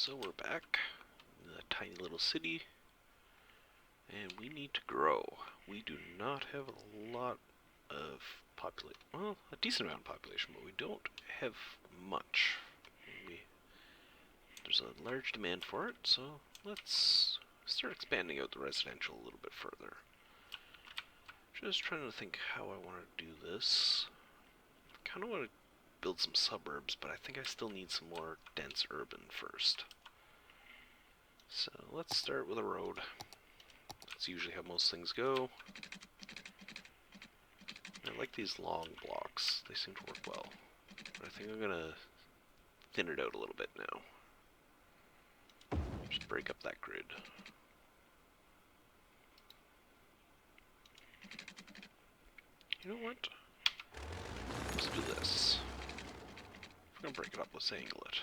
So we're back in a tiny little city, and we need to grow. We do not have a lot of population, well, a decent amount of population, but we don't have much. There's a large demand for it, so let's start expanding out the residential a little bit further. Just trying to think how I want to do this. I kind of want to build some suburbs, but I think I still need some more dense urban first. So let's start with a road. That's usually how most things go. I like these long blocks. They seem to work well. But I think I'm going to thin it out a little bit now. Just break up that grid. You know what? Let's do this. If we're going to break it up, let's angle it.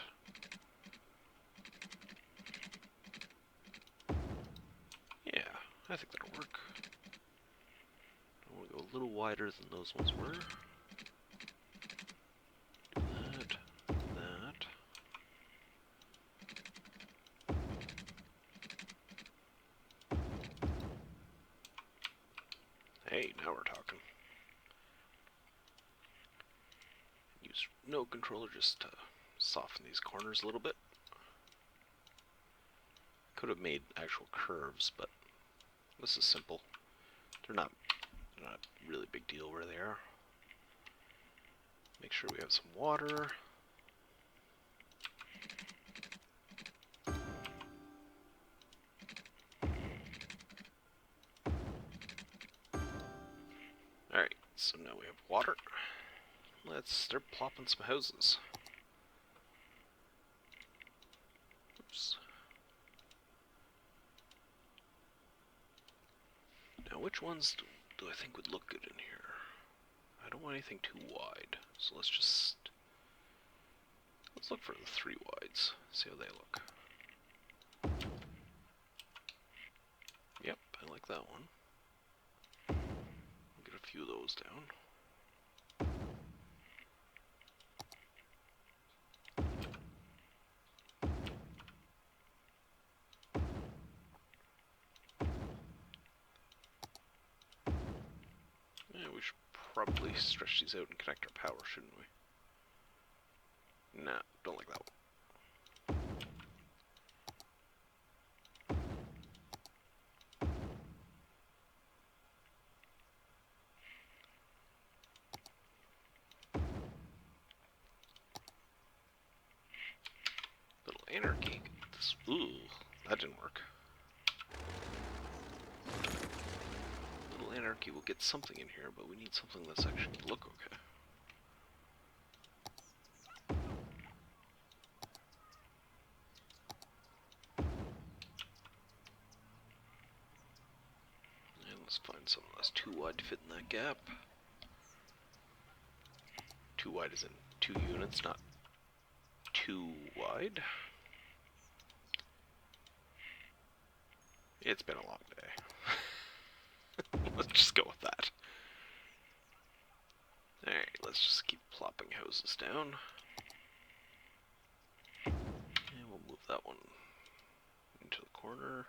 Yeah, I think that'll work. I want to go a little wider than those ones were. Do that, that. Hey, now we're talking. Use no controller just to soften these corners a little bit. Could have made actual curves, but this is simple. They're not a really big deal where they are. Make sure we have some water. Alright, so now we have water. Let's start plopping some houses. Oops. Now which ones do I think would look good in here? I don't want anything too wide, so let's look for the 3 wides, see how they look. Yep, I like that one. We'll get a few of those down. Yeah, we should probably stretch these out and connect our power, shouldn't we? Nah, don't like that one. Little anarchy. Ooh, that didn't work. Little anarchy will get something in here, but we need something that's actually going to look okay. And let's find something that's too wide to fit in that gap. Too wide is in 2 units, not too wide. It's been a long day. Let's just go with that. Alright, let's just keep plopping houses down. And we'll move that one into the corner.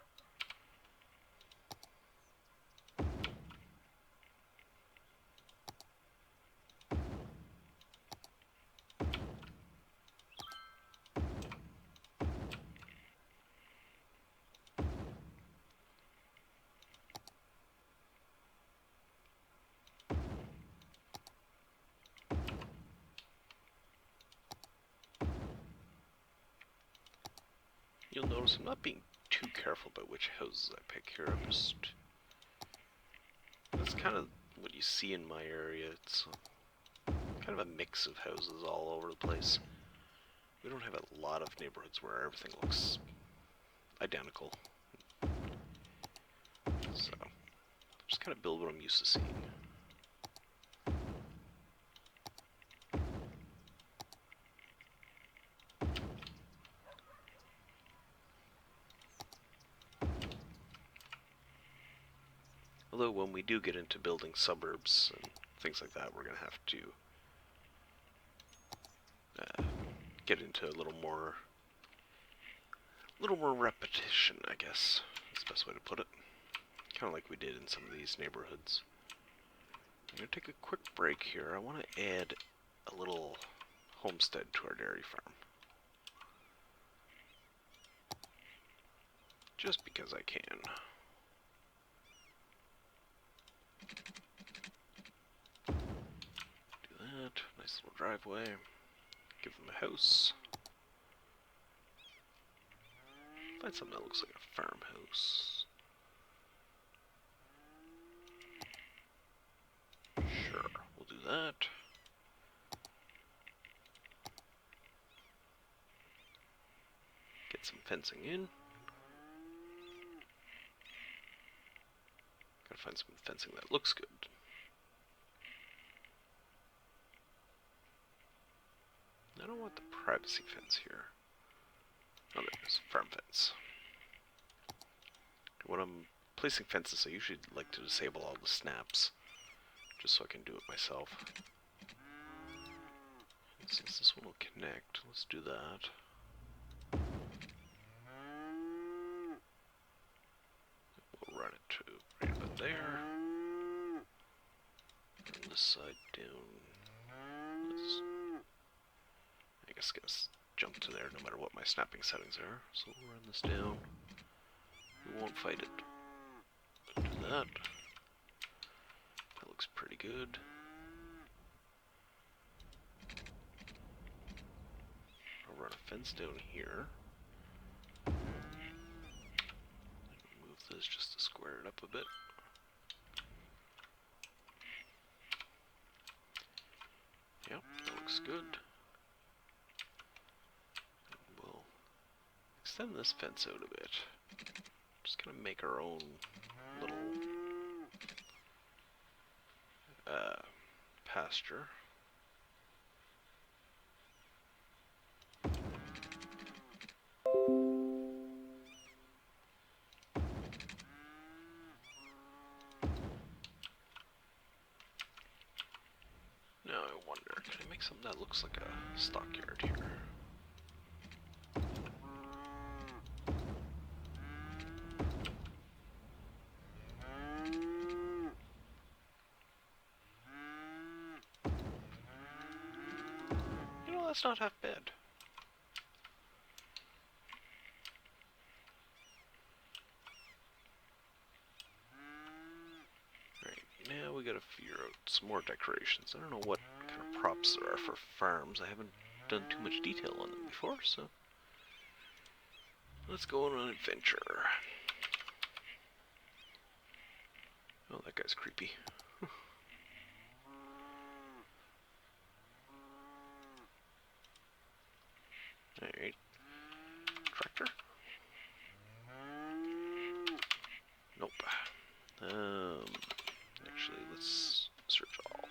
You'll notice I'm not being too careful about which houses I pick here. That's kind of what you see in my area. It's kind of a mix of houses all over the place. We don't have a lot of neighborhoods where everything looks identical. So, just kind of build what I'm used to seeing. Although when we do get into building suburbs and things like that, we're going to have to get into a little more little more repetition, I guess. That's the best way to put it. Kind of like we did in some of these neighborhoods. I'm going to take a quick break here. I want to add a little homestead to our dairy farm. Just because I can. Do that. Nice little driveway. Give them a house. Find something that looks like a farmhouse. Sure, we'll do that. Get some fencing in. Gotta find some fencing that looks good. I don't want the privacy fence here. Oh, there's a farm fence. When I'm placing fences, I usually like to disable all the snaps, just so I can do it myself. And since this one will connect, let's do that. We'll run it to right about there. Run this side down. Let's, I guess gonna jump to there no matter what my snapping settings are. So we'll run this down. We won't fight it. Do that. That looks pretty good. I'll run a fence down here. Move this just to square it up a bit. Yep, that looks good. We'll extend this fence out a bit. Just gonna make our own little pasture. Now I wonder, can I make something that looks like a stockyard here? You know, that's not half bad. Right, now we gotta figure out some more decorations. I don't know what kind of props there are for farms. I haven't done too much detail on them before, so let's go on an adventure. Oh, that guy's creepy. Alright. Tractor? Nope. Actually, let's search all.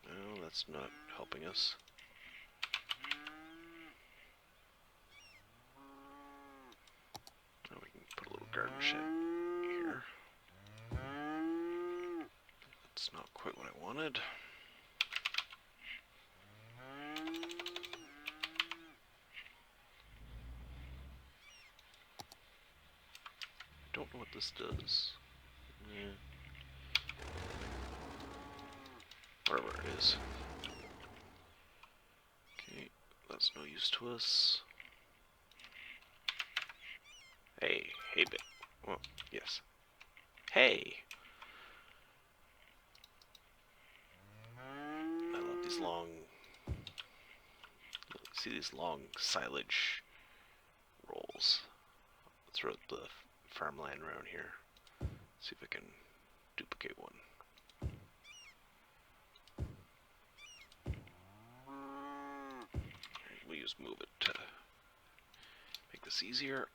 No, that's not helping us. Now we can put a little garden shed here. That's not quite what I wanted. Don't know what this does. Whatever it is. Okay, that's no use to us. Hey, hey bit. Well, yes. Hey! I love these long... See these long silage rolls throughout the farmland around here. See if I can duplicate one. We'll use move it to make this easier.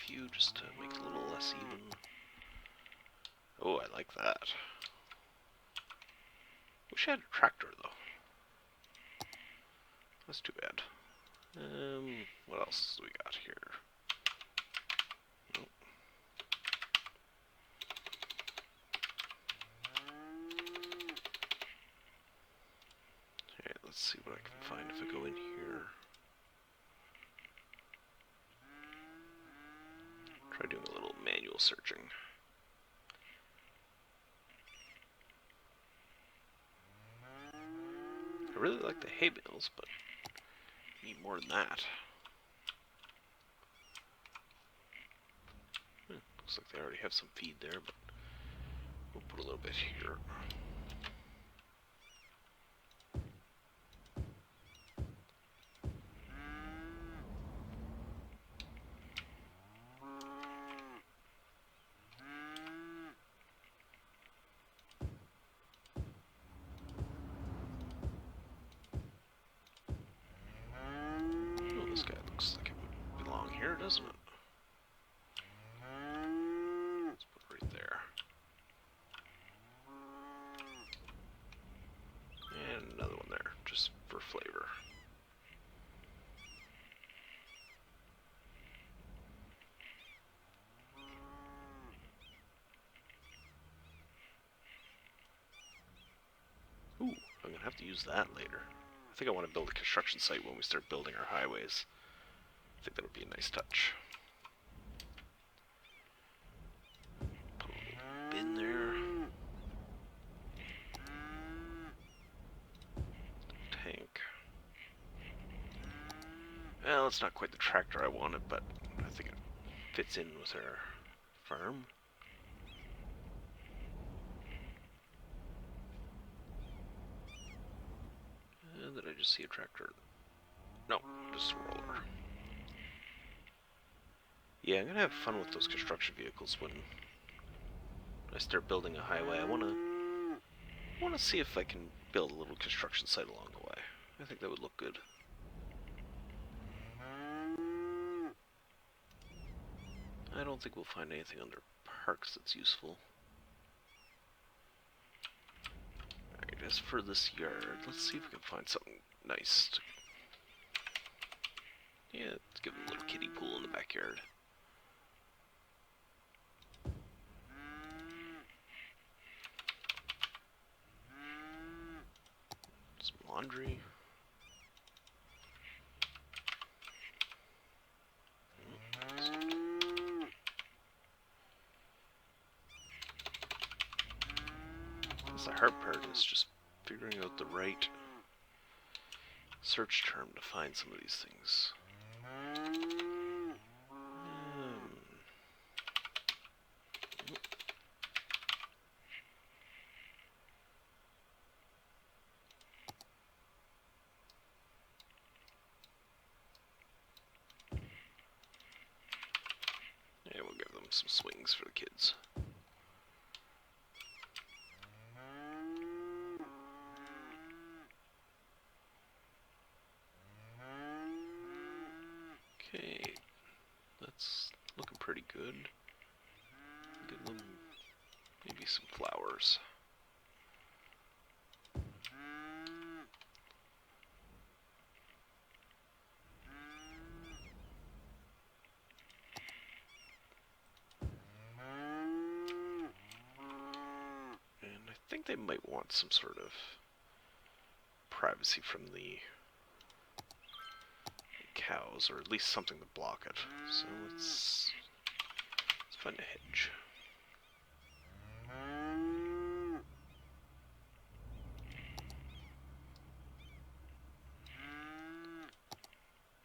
few just to make it a little less even. Oh, I like that. Wish I had a tractor, though. That's too bad. What else do we got here? Nope. Alright, let's see what I can find if I go in here. Try doing a little manual searching. I really like the hay bales, but I need more than that. Looks like they already have some feed there, but we'll put a little bit here. Oh, this guy looks like it would belong here, doesn't it? Let's put it right there. And another one there, just for flavor. Ooh, I'm gonna have to use that later. I think I want to build a construction site when we start building our highways. I think that would be a nice touch. Put a little bin there. Tank. Well, it's not quite the tractor I wanted, but I think it fits in with our farm. Did I just see a tractor? No, just a roller. Yeah, I'm gonna have fun with those construction vehicles when I start building a highway. I wanna see if I can build a little construction site along the way. I think that would look good. I don't think we'll find anything under parks that's useful. Alright, as for this yard, let's see if we can find something nice. Yeah, let's give them a little kiddie pool in the backyard. Some laundry. The hard part is just figuring out the right search term to find some of these things. Yeah, we'll give them some swings for the kids. Okay, that's looking pretty good. Give them maybe some flowers. And I think they might want some sort of privacy from the cows, or at least something to block it. So let's find a hedge.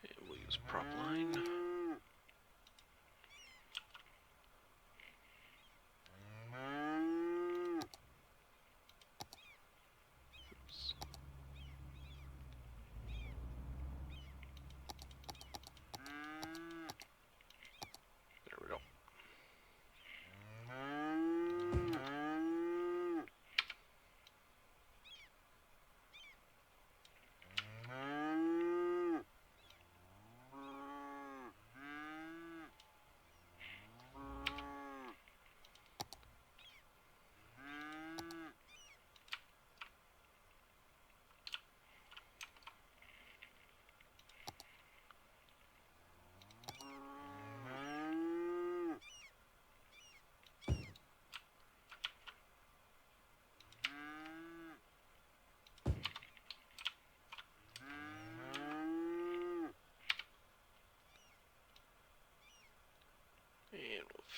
And we'll use prop line. Oops. There we go.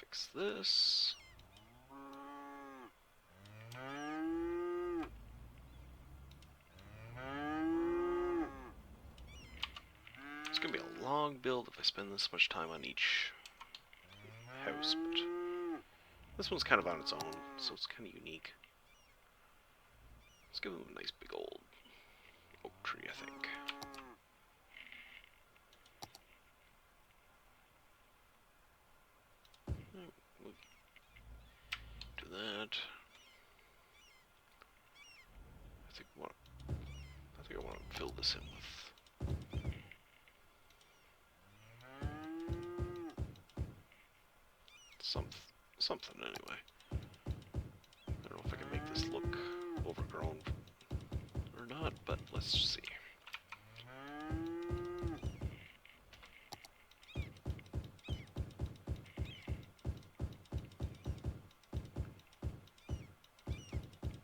Fix this. It's gonna be a long build if I spend this much time on each house, but this one's kind of on its own, so it's kind of unique. Let's give them a nice big old oak tree, I think. We'll do that. I think I want to fill this in with something anyway. I don't know if I can make this look overgrown or not, but let's see.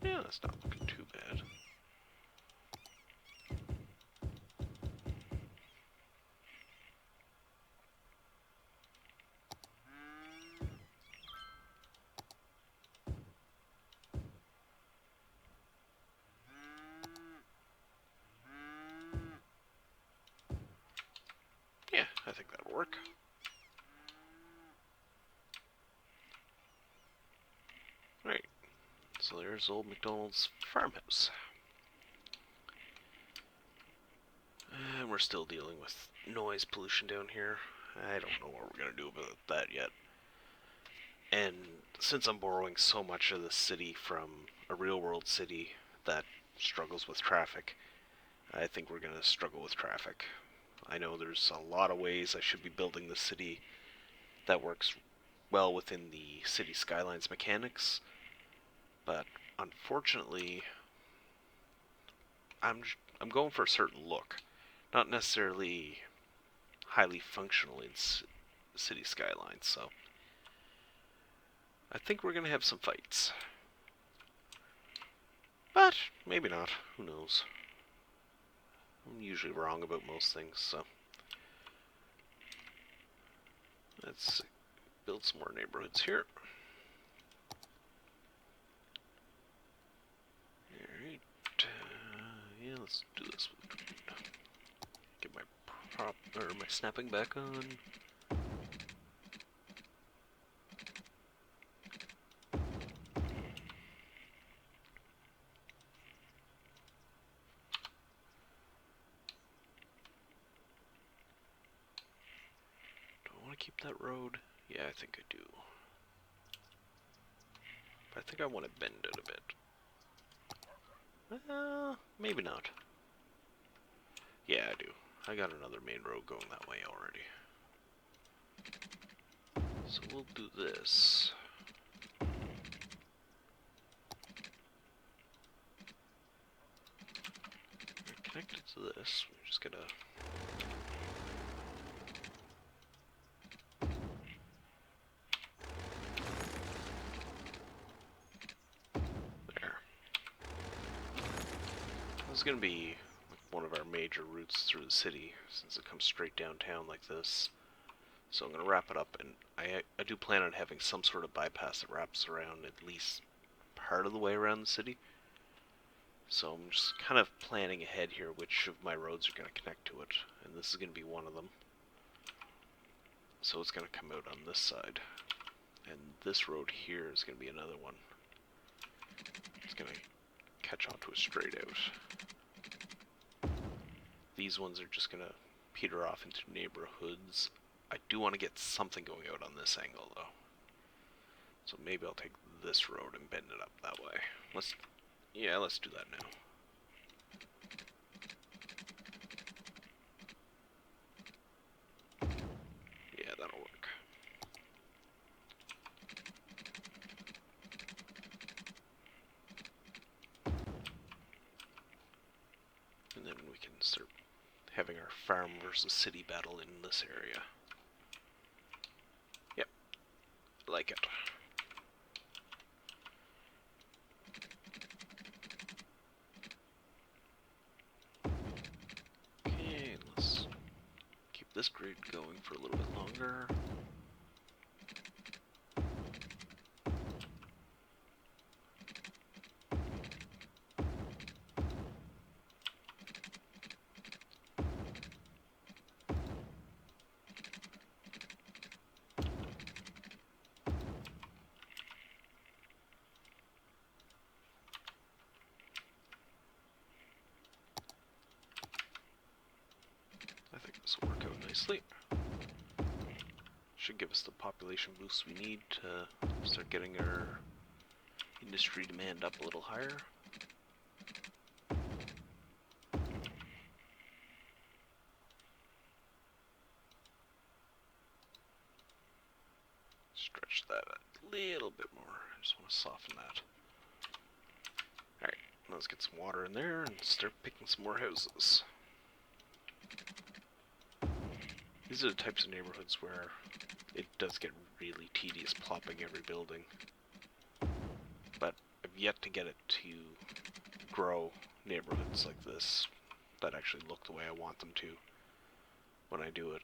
Yeah, that's not looking too bad. Yeah, I think that'll work. Right, so there's old McDonald's farmhouse. And we're still dealing with noise pollution down here. I don't know what we're going to do about that yet. And since I'm borrowing so much of the city from a real-world city that struggles with traffic, I think we're going to struggle with traffic. I know there's a lot of ways I should be building the city that works well within the Cities Skylines mechanics, but unfortunately, I'm going for a certain look, not necessarily highly functional in City Skylines, so I think we're going to have some fights. But maybe not, who knows. I'm usually wrong about most things, so let's build some more neighborhoods here. Alright, yeah, let's do this. Get my my snapping back on. Do I want to keep that road? Yeah, I think I do. But I think I want to bend it a bit. Maybe not. Yeah, I do. I got another main road going that way already. So we'll do this. We're connected to this. We're just gonna... There. This is gonna be one of our major routes through the city, since it comes straight downtown like this. So I'm going to wrap it up, and I do plan on having some sort of bypass that wraps around at least part of the way around the city. So I'm just kind of planning ahead here which of my roads are going to connect to it, and this is going to be one of them. So it's going to come out on this side, and this road here is going to be another one. It's going to catch onto a straight out. These ones are just going to peter off into neighborhoods. I do want to get something going out on this angle, though. So maybe I'll take this road and bend it up that way. Let's do that now. Yeah, that'll work. And then we can start having our farm versus city battle in this area. Yep, like it. Okay, let's keep this grid going for a little bit longer. nicely. Should give us the population boost we need to start getting our industry demand up a little higher. Stretch that a little bit more. I just want to soften that. Alright, let's get some water in there and start picking some more houses. These are the types of neighborhoods where it does get really tedious plopping every building. But I've yet to get it to grow neighborhoods like this that actually look the way I want them to when I do it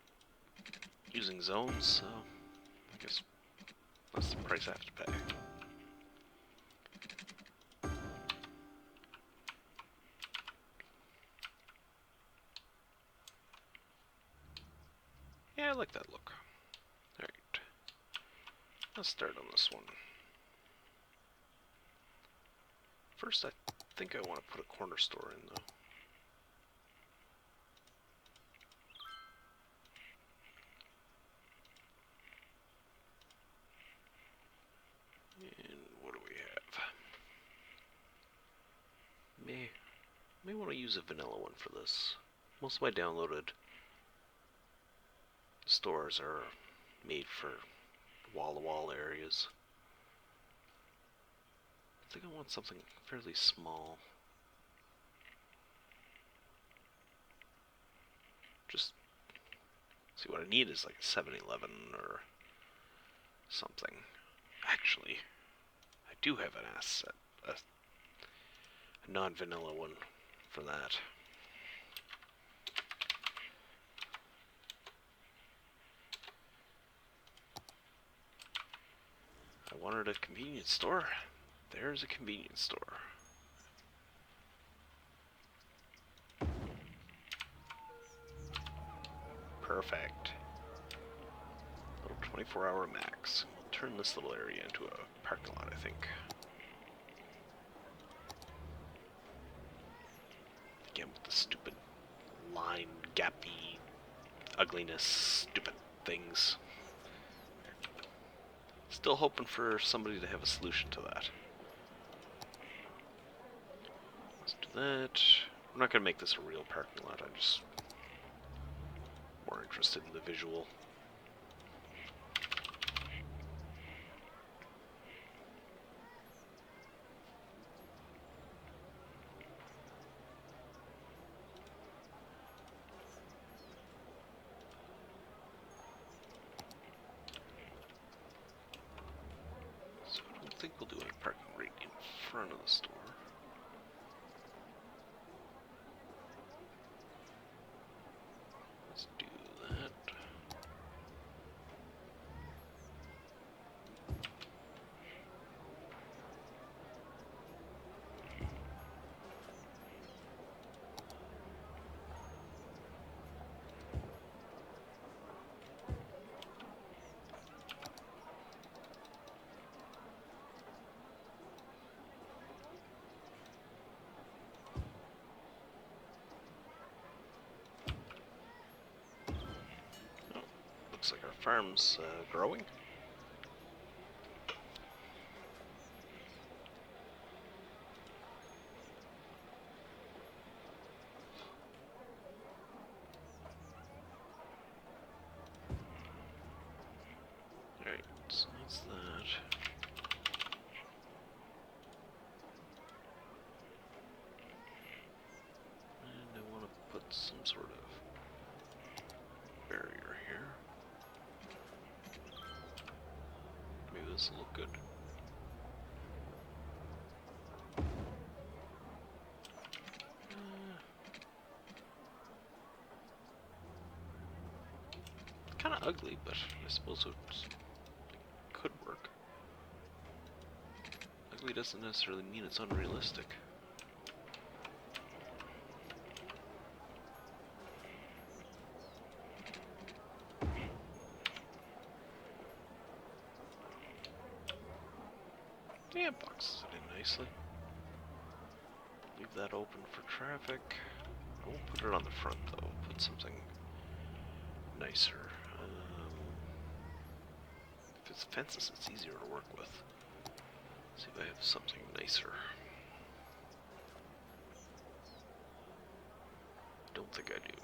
using zones, so I guess that's the price I have to pay. Yeah, I like that look. Alright. Let's start on this one. First, I think I want to put a corner store in, though. And what do we have? May want to use a vanilla one for this. Most of my downloaded stores are made for wall-to-wall areas. I think I want something fairly small. Just see, what I need is like a 7-Eleven or something. Actually, I do have an asset, a non-vanilla one for that. I wanted a convenience store. There's a convenience store. Perfect. Little 24-hour Macks. We'll turn this little area into a parking lot, I think. Again, with the stupid line, gappy, ugliness, stupid things. Still hoping for somebody to have a solution to that. Let's do that. I'm not going to make this a real parking lot, I'm just more interested in the visual. So I don't think we'll do any parking right in front of the store. Let's do that. Looks like our farm's growing. Alright, so that's that. And I want to put some sort of barrier here. Maybe this will look good. Kind of ugly, but I suppose it could work. Ugly doesn't necessarily mean it's unrealistic. Yeah, boxes it in nicely. Leave that open for traffic. I won't put it on the front though. Put something nicer? If it's fences, it's easier to work with. See if I have something nicer. Don't think I do.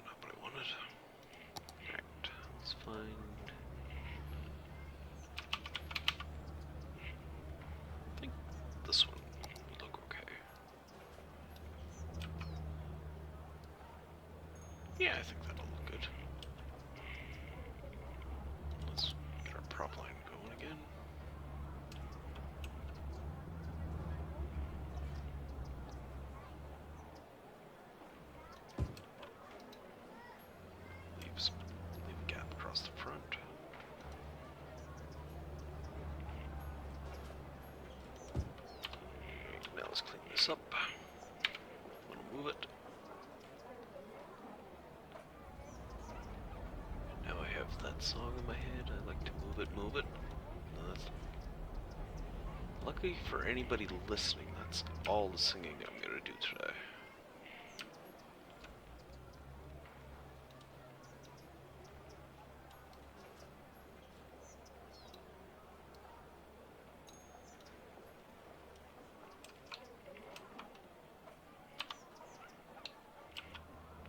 Not what I wanted. Right, let's find... I think this one would look okay. Yeah, I think that'll look good. Let's get our prop line going again. Leave a gap across the front. Now let's clean this up. I'm gonna move it. Now I have that song in my head. I like to move it, move it. No, that's... Luckily for anybody listening, that's all the singing I'm gonna do today.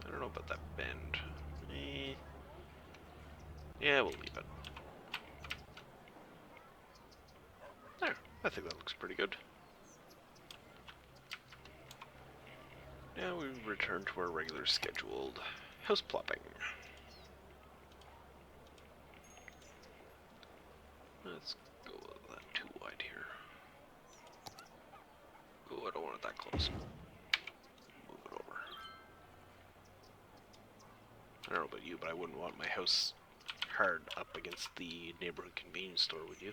I don't know about that bend. Yeah, we'll leave it. There, I think that looks pretty good. Now we return to our regular scheduled house plopping. Let's go with that too wide here. Oh, I don't want it that close. Move it over. I don't know about you, but I wouldn't want my house hard up against the neighborhood convenience store, would you?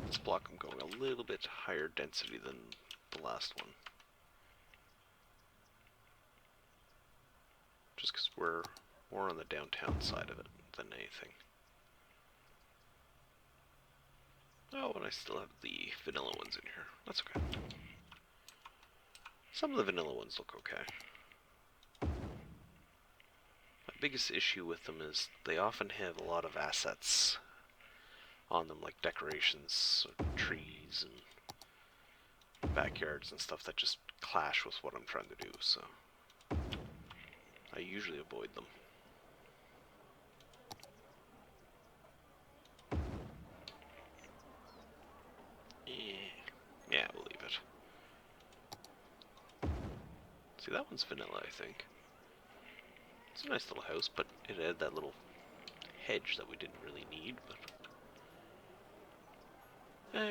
This block I'm going a little bit higher density than the last one. Just because we're more on the downtown side of it than anything. Oh, and I still have the vanilla ones in here. That's okay. Some of the vanilla ones look okay. My biggest issue with them is they often have a lot of assets on them, like decorations, trees, and backyards and stuff that just clash with what I'm trying to do, so I usually avoid them. Yeah, we'll leave it. See, that one's vanilla, I think. It's a nice little house, but it had that little hedge that we didn't really need, but...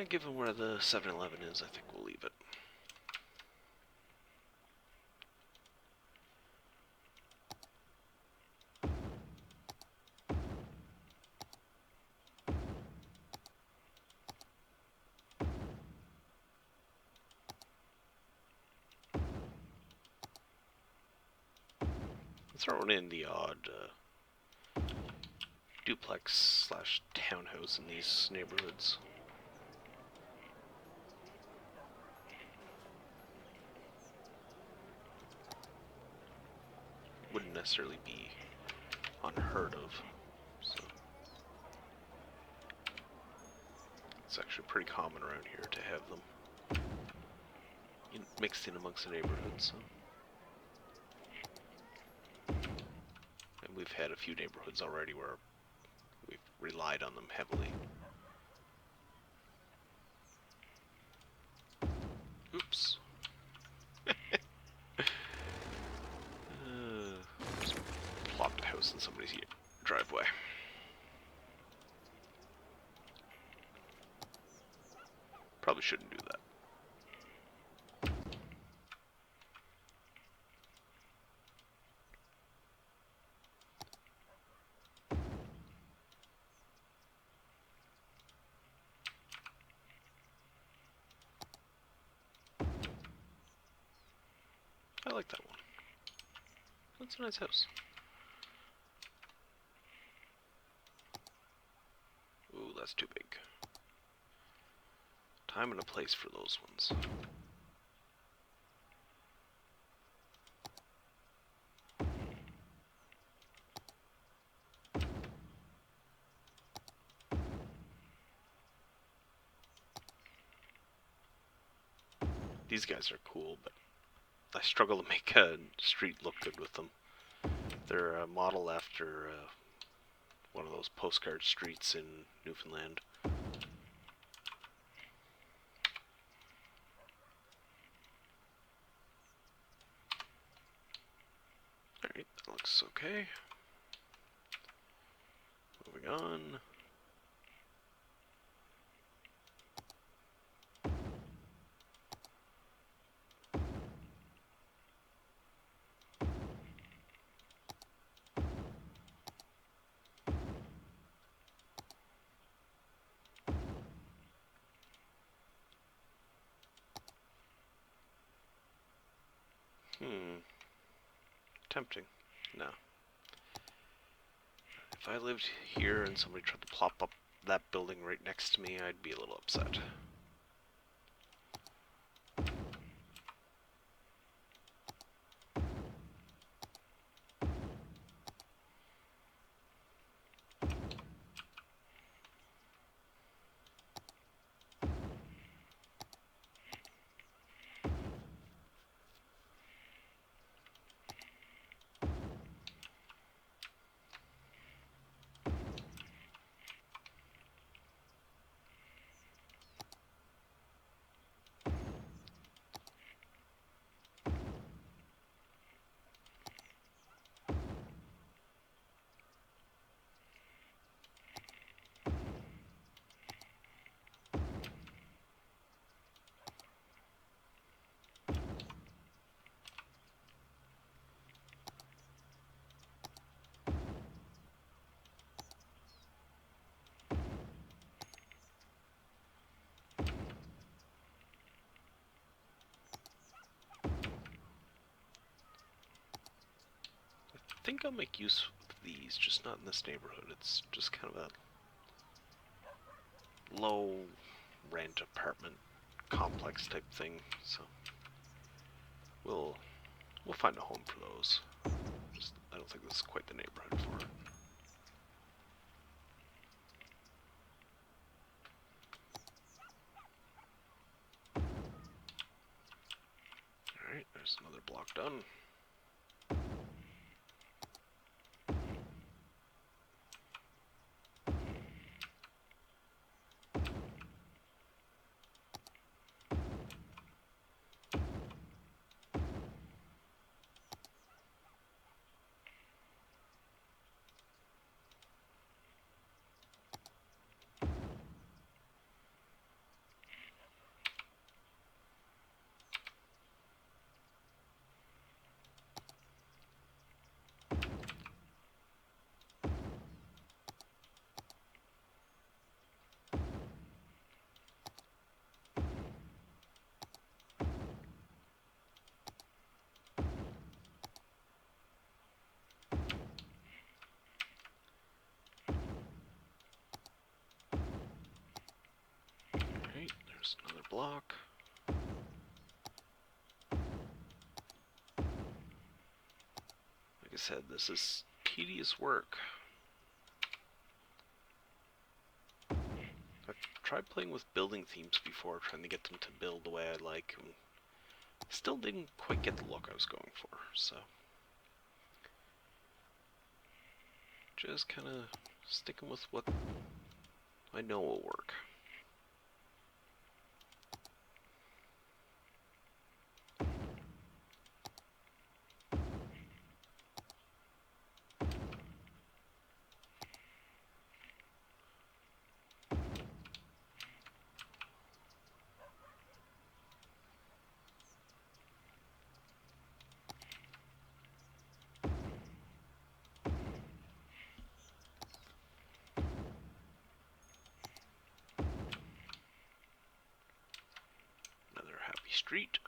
given where the 7-Eleven is, I think we'll leave it. Throwing in the odd duplex / townhouse in these neighborhoods. Wouldn't necessarily be unheard of, so it's actually pretty common around here to have them mixed in amongst the neighborhoods. So. And we've had a few neighborhoods already where we've relied on them heavily. Oops. Just plopped a house in somebody's driveway. Probably shouldn't do that. I like that one. That's a nice house. Ooh, that's too big. Time and a place for those ones. These guys are cool, but I struggle to make a street look good with them. They're modeled after one of those postcard streets in Newfoundland. Alright, that looks okay. Moving on. Tempting. No. If I lived here and somebody tried to plop up that building right next to me, I'd be a little upset. I think I'll make use of these, just not in this neighborhood. It's just kind of a low rent apartment complex type thing, so we'll find a home for those. Just, I don't think this is quite the neighborhood for it. Alright, there's another block done. There's another block. Like I said, this is tedious work. I've tried playing with building themes before, trying to get them to build the way I like, and still didn't quite get the look I was going for, so just kind of sticking with what I know will work. Street.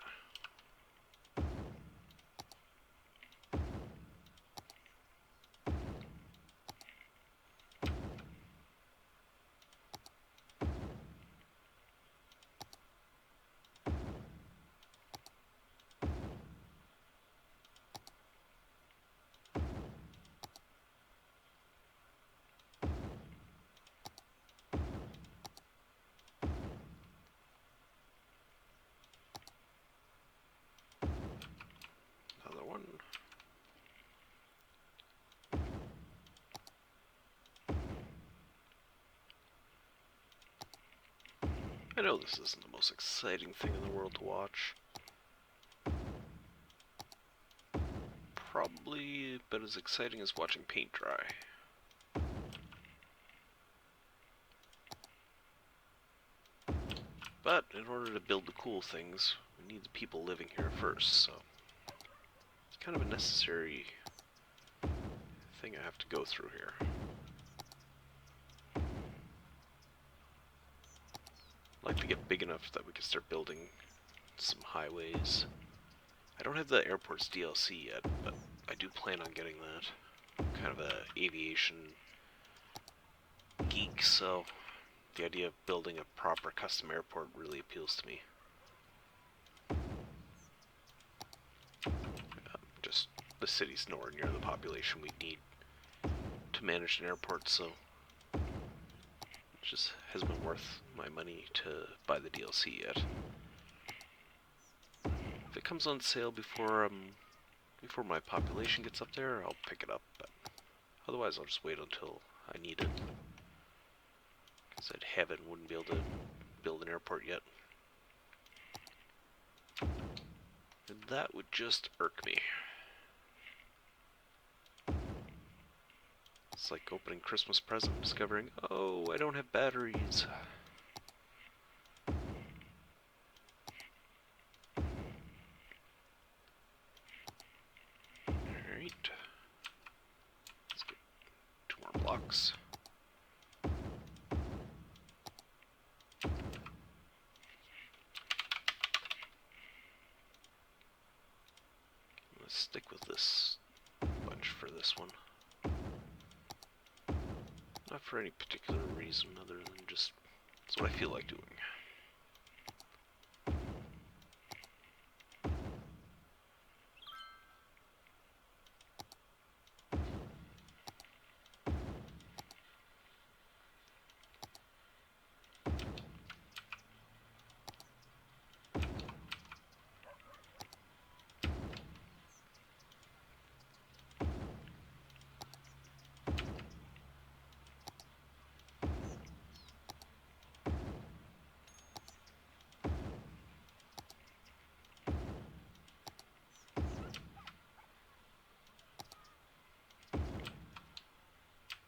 know this isn't the most exciting thing in the world to watch. Probably about as exciting as watching paint dry. But in order to build the cool things, we need the people living here first, so it's kind of a necessary thing I have to go through here. I'd like to get big enough that we can start building some highways. I don't have the airport's DLC yet, but I do plan on getting that. I'm kind of a aviation geek, so the idea of building a proper custom airport really appeals to me. Just the city's nowhere near the population we need to manage an airport, so it just hasn't been worth my money to buy the DLC yet. If it comes on sale before my population gets up there, I'll pick it up, but otherwise I'll just wait until I need it. Because I'd have it and wouldn't be able to build an airport yet. And that would just irk me. It's like opening Christmas present and discovering, oh, I don't have batteries. Alright. Let's get 2 more blocks. Let's stick with this bunch for this one. Not for any particular reason other than just it's what I feel like doing.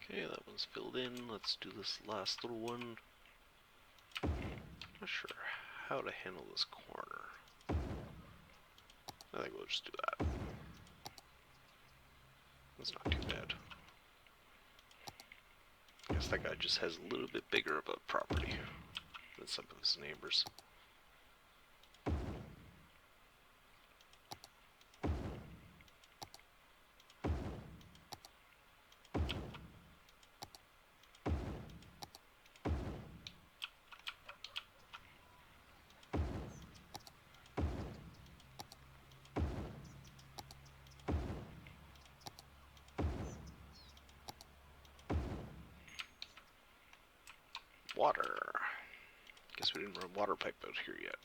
Okay, that one's filled in. Let's do this last little one. Not sure how to handle this corner. I think we'll just do that. That's not too bad. I guess that guy just has a little bit bigger of a property than some of his neighbors. Water. Guess we didn't run a water pipe out here yet.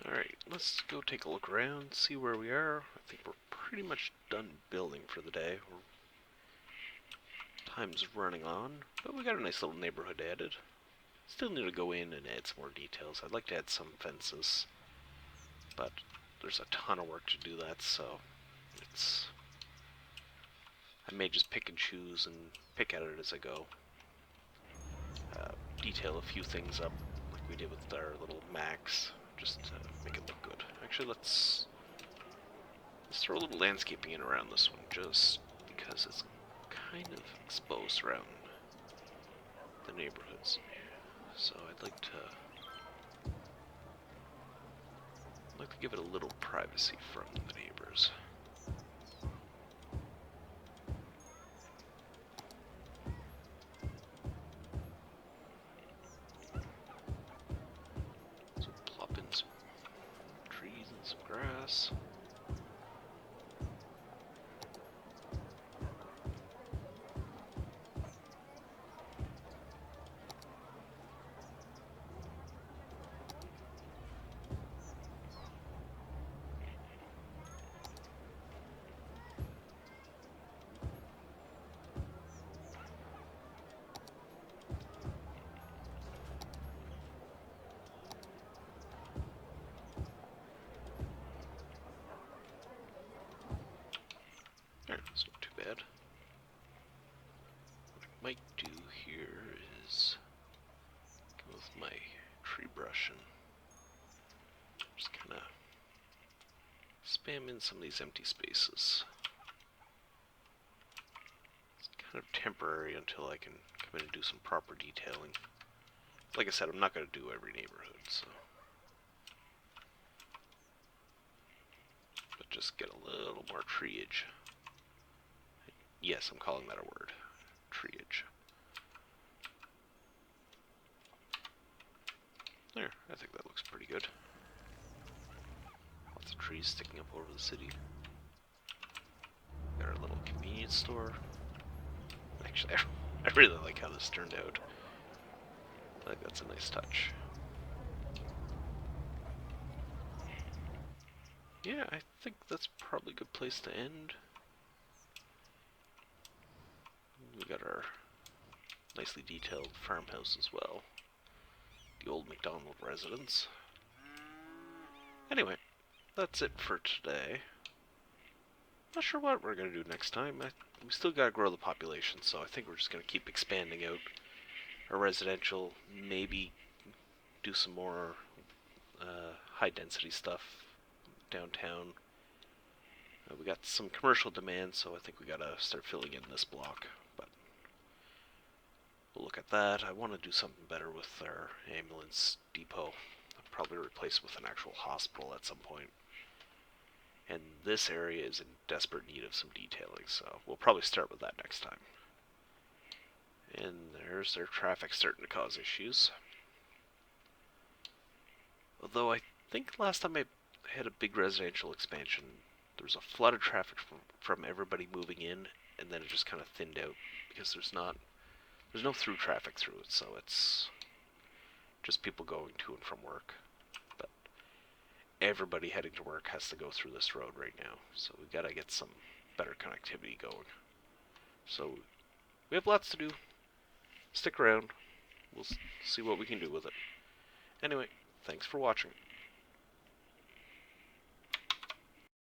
Alright, let's go take a look around, see where we are. I think we're pretty much done building for the day. Time's running on, but we got a nice little neighborhood added. Still need to go in and add some more details. I'd like to add some fences, but there's a ton of work to do that, so I may just pick and choose and pick at it as I go. Detail a few things up like we did with our little Macks, just to make it look good. Actually, let's throw a little landscaping in around this one, just because it's kind of exposed around the neighborhoods. So I'd like to give it a little privacy from the neighbors. So plop in some trees and some grass. might do here is go with my tree brush and just kind of spam in some of these empty spaces. It's kind of temporary until I can come in and do some proper detailing. Like I said, I'm not going to do every neighborhood, so. But just get a little more treeage. Yes, I'm calling that a word. Treeage. There, I think that looks pretty good. Lots of trees sticking up over the city. Got our little convenience store. Actually, I really like how this turned out. I think that's a nice touch. Yeah, I think that's probably a good place to end. We got our nicely detailed farmhouse as well. The old McDonald residence. Anyway, that's it for today. Not sure what we're going to do next time. We still got to grow the population, so I think we're just going to keep expanding out our residential, maybe do some more high-density stuff downtown. We got some commercial demand, so I think we got to start filling in this block, but we'll look at that. I want to do something better with our ambulance depot. I'll probably replace it with an actual hospital at some point. And this area is in desperate need of some detailing, so we'll probably start with that next time. And there's their traffic starting to cause issues. Although I think last time I had a big residential expansion, there was a flood of traffic from everybody moving in, and then it just kind of thinned out because there's no through traffic through it, so it's just people going to and from work. But everybody heading to work has to go through this road right now, so we gotta get some better connectivity going. So we have lots to do. Stick around. We'll see what we can do with it. Anyway, thanks for watching.